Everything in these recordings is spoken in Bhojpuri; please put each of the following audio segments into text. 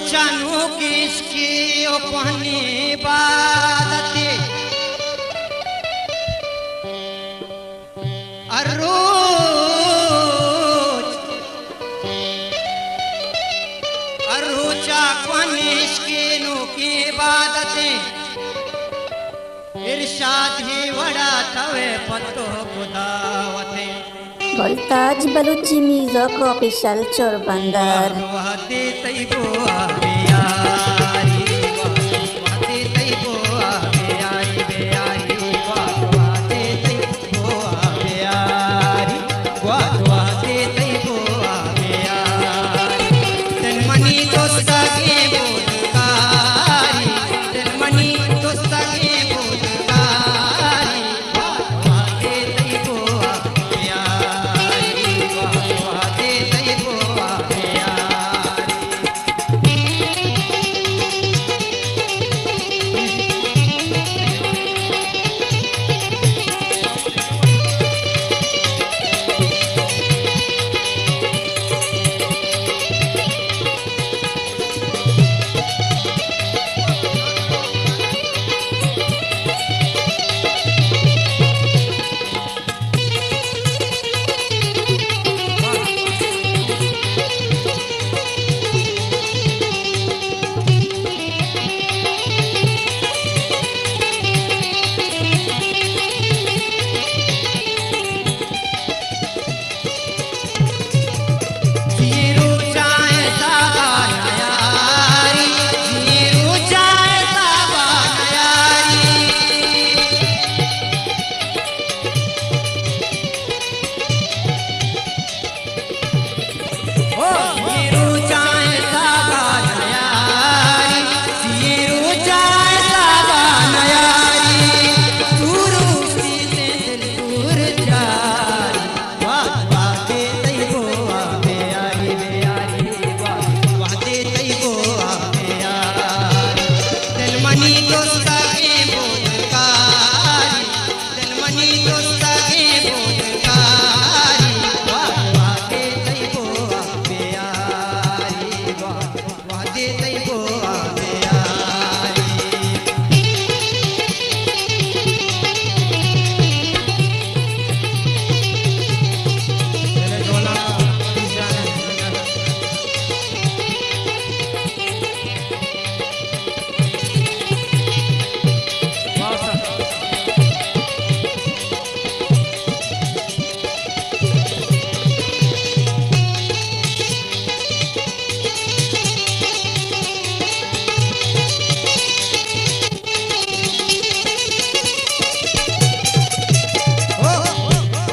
चानू किसकी ओ पहनी बादते अरुचा किसकी नु की बादते इरशाद ही वड़ा तवे पत्तो खुदावते Voltage Baluchi Music Official Chorbandar. वहते तैबो बेयारी वहते तैबो बेयारी बेयारी वहते तैबो बेयारी वहते तैबो बेयारी तन मनी दोस्त के बोलकारी तन मनी दोस्त के बोलकारी वहते तैबो बेयारी वहते तैबो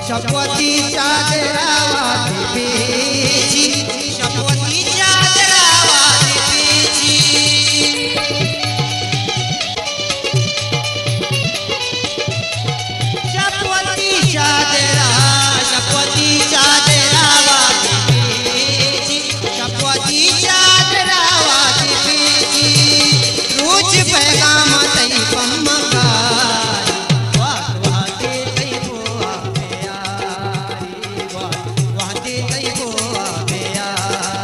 शपवती चादरावाती पेची शपवती चादरावाती पेची शपवती चादरावाती पेची शपवती चादरावाती पेची रोज पैगाम तई पम्मका वहते तैबो बेयारी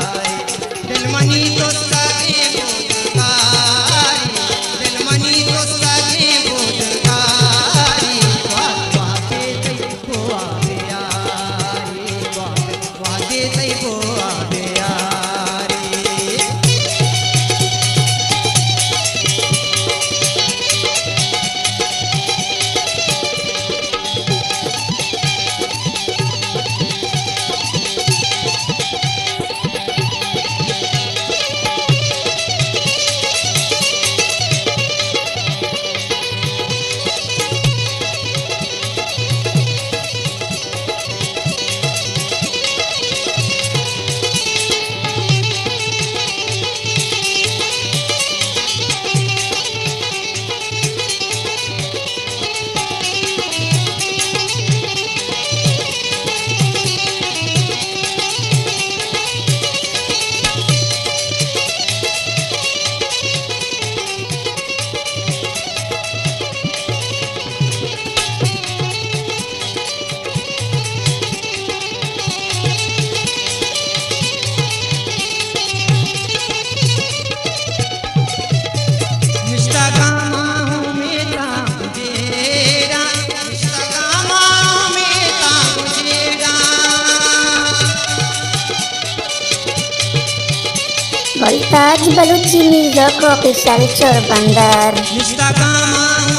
Goltaj Baluchi Music Official Chor Bandar. निस्ता कामा